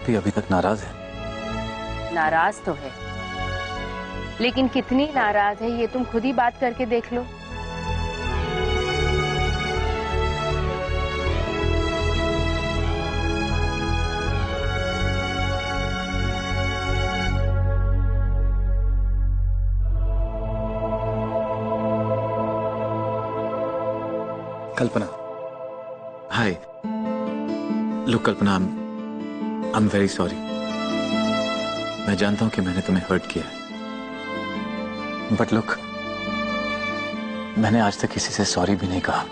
प्रति अभी तक नाराज है। नाराज तो है, लेकिन कितनी नाराज है ये तुम खुद ही बात करके देख लो। Kalpana, hi. Look Kalpana, I am very sorry. मैं जानता हूं कि मैंने तुम्हें हर्ट किया है, बट लुक, मैंने आज तक किसी से सॉरी भी नहीं कहा,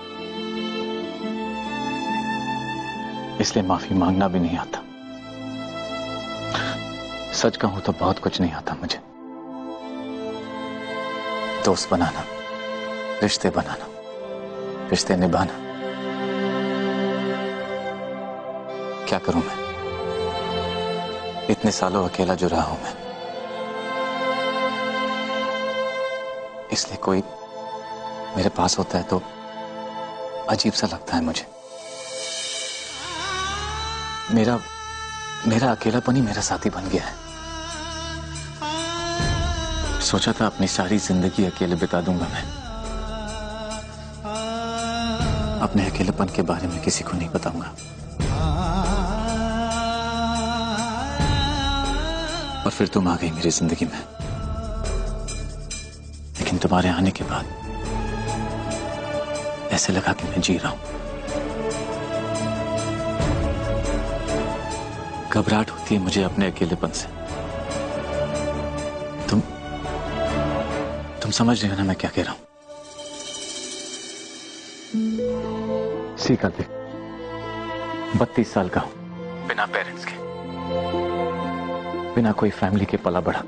इसलिए माफी मांगना भी नहीं आता। सच कहूं तो बहुत कुछ नहीं आता मुझे। दोस्त बनाना, रिश्ते बनाना, रिश्ते निभाना। क्या करूं मैं, इतने सालों अकेला जो रहा हूं मैं, इसलिए कोई मेरे पास होता है तो अजीब सा लगता है मुझे। मेरा अकेलापन ही मेरा साथी बन गया है। सोचा था अपनी सारी जिंदगी अकेले बिता दूंगा मैं, अपने अकेलेपन के बारे में किसी को नहीं बताऊंगा। और फिर तुम आ गई मेरी जिंदगी में, लेकिन तुम्हारे आने के बाद ऐसे लगा कि मैं जी रहा हूं। घबराहट होती है मुझे अपने अकेलेपन से। तुम समझ रहे हो ना मैं क्या कह रहा हूं? सीखा देख, 32 साल का हूं, बिना पेरेंट्स के, बिना कोई फैमिली के पला बढ़ा।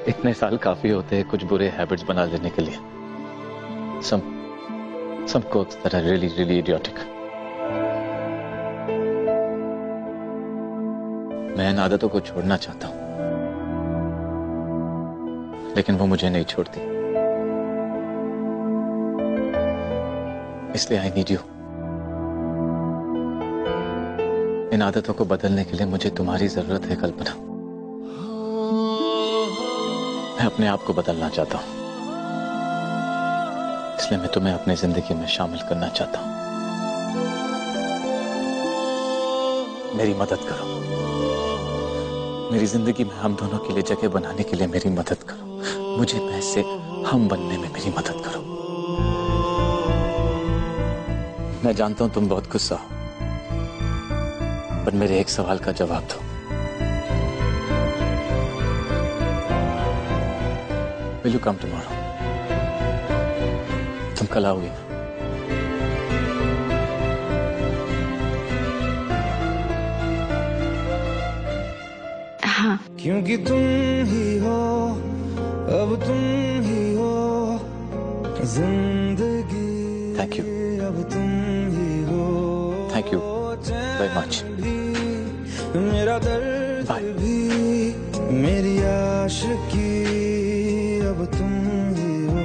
इतने साल काफी होते हैं कुछ बुरे हैबिट्स बना लेने के लिए। some quirks that are really idiotic. मैं इन आदतों को छोड़ना चाहता हूं, लेकिन वो मुझे नहीं छोड़ती। इसलिए आई नीड यू। इन आदतों को बदलने के लिए मुझे तुम्हारी जरूरत है कल्पना। मैं अपने आप को बदलना चाहता हूं, इसलिए मैं तुम्हें अपनी जिंदगी में शामिल करना चाहता हूं। मेरी मदद करो, मेरी जिंदगी में हम दोनों के लिए जगह बनाने के लिए मेरी मदद करो। मुझे पैसे हम बनने में मेरी मदद करो। मैं जानता हूं तुम बहुत गुस्सा हो, पर मेरे एक सवाल का जवाब दो। Will you come tomorrow? तुम कल आओगे ना? हाँ। क्योंकि तुम ही हो, अब तुम ही हो जिंदगी। Thank you. अब तुम ही हो। Thank you very much. मेरा दर्द भी, मेरी आशिकी, अब तुम ही हो।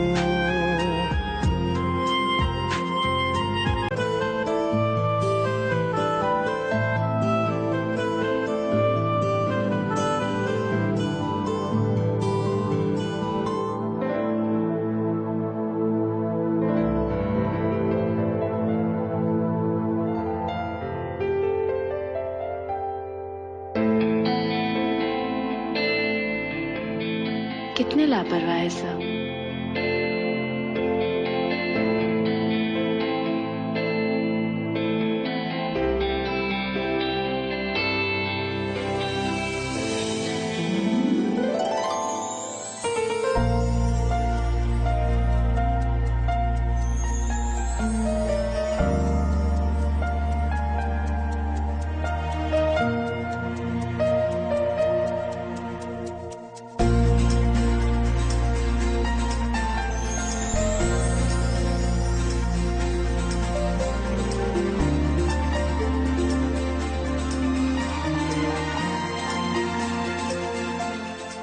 कितने लापरवाह है सब।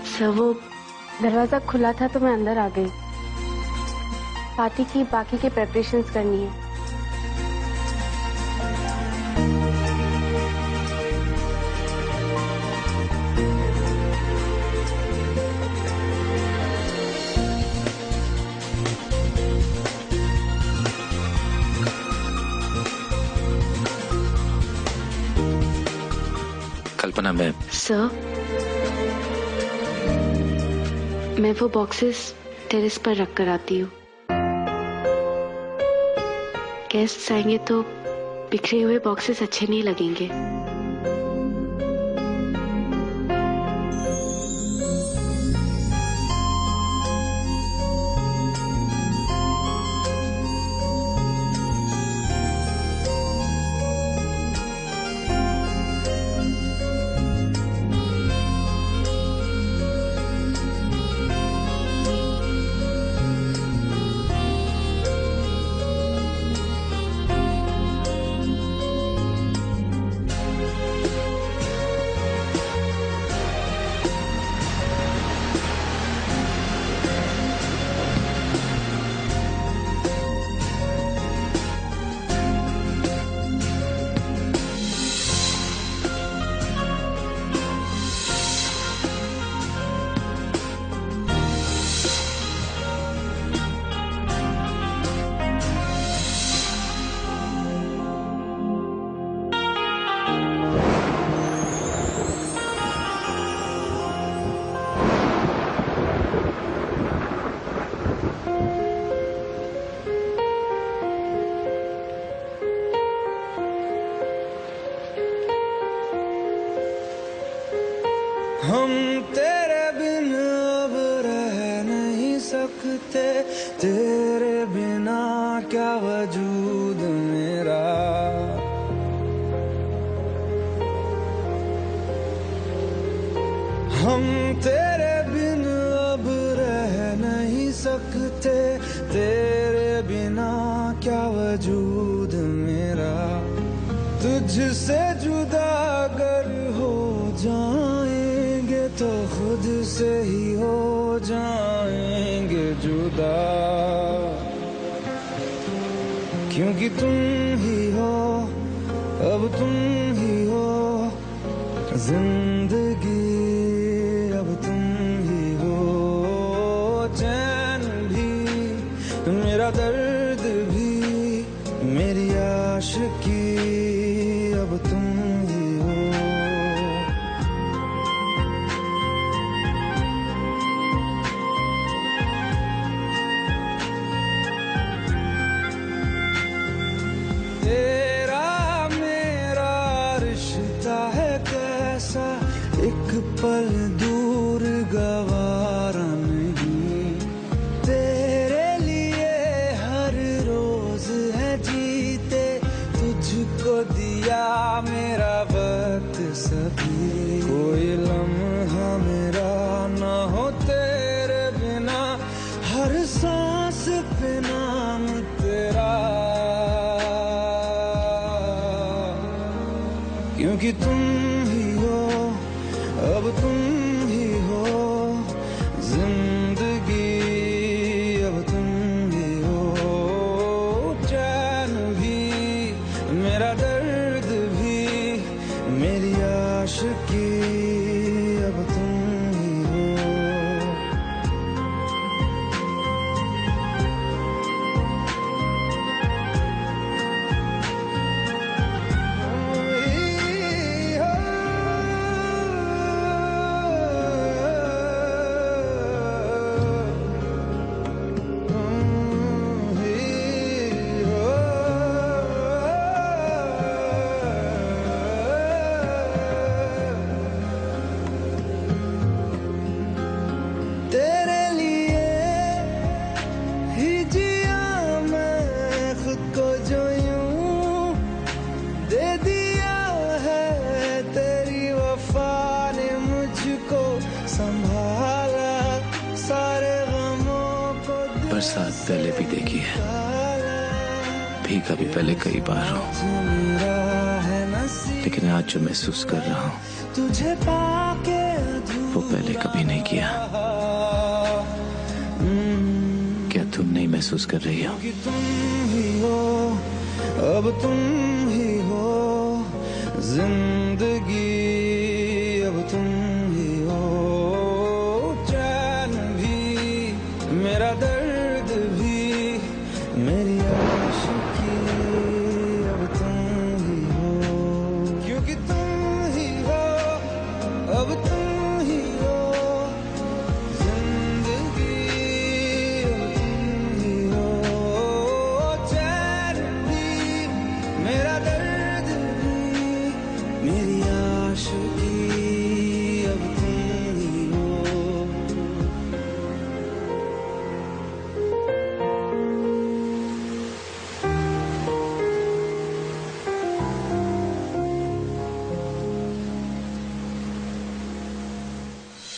सर वो दरवाजा खुला था तो मैं अंदर आ गई। पार्टी की बाकी के प्रेपरेशंस करनी है। कल्पना, मैं सर, मैं वो बॉक्सेस टेरेस पर रख कर आती हूँ। गेस्ट्स आएंगे तो बिखरे हुए बॉक्सेस अच्छे नहीं लगेंगे। हम तेरे बिन अब रह नहीं सकते, तेरे बिना क्या वजूद मेरा। हम तेरे बिन अब रह नहीं सकते, तेरे बिना क्या वजूद मेरा। तुझसे जुदा अगर हो जाएंगे तो खुद से ही हो जाएंगे जुदा, क्योंकि तुम ही हो, अब तुम ही हो जिंदगी, अब तुम ही हो चैन भी, मेरा दर्द भी, मेरी आशिकी, अब तुम ही हो। तेरा मेरा रिश्ता है कैसा, एक पल दूर गवारा नहीं। तेरे लिए हर रोज है जीते, तुझको दिया मेरा वक्त सभी। कोई लम्हा मेरा ना हो तेरे बिना, हर सांस पे नाम तेरा, क्योंकि तुम ही हो, अब तुम ही हो जिंदगी, अब तुम ही हो चैन भी, मेरा दर्द भी, मेरी आशिकी, अब तुम ही हो। तेरे लिए ही जिया मैं खुद को, जो यूं दे दिया है तेरी वफा ने मुझको संभाला, सारे गमों को बरसात पहले भी देखी है, भीगा भी पहले कई बार हूँ, लेकिन आज जो महसूस कर रहा हूँ तुझे पाके वो पहले कभी नहीं किया। क्या तुम नहीं महसूस कर रही हो? कि तुम ही हो, अब तुम ही हो जिंदगी,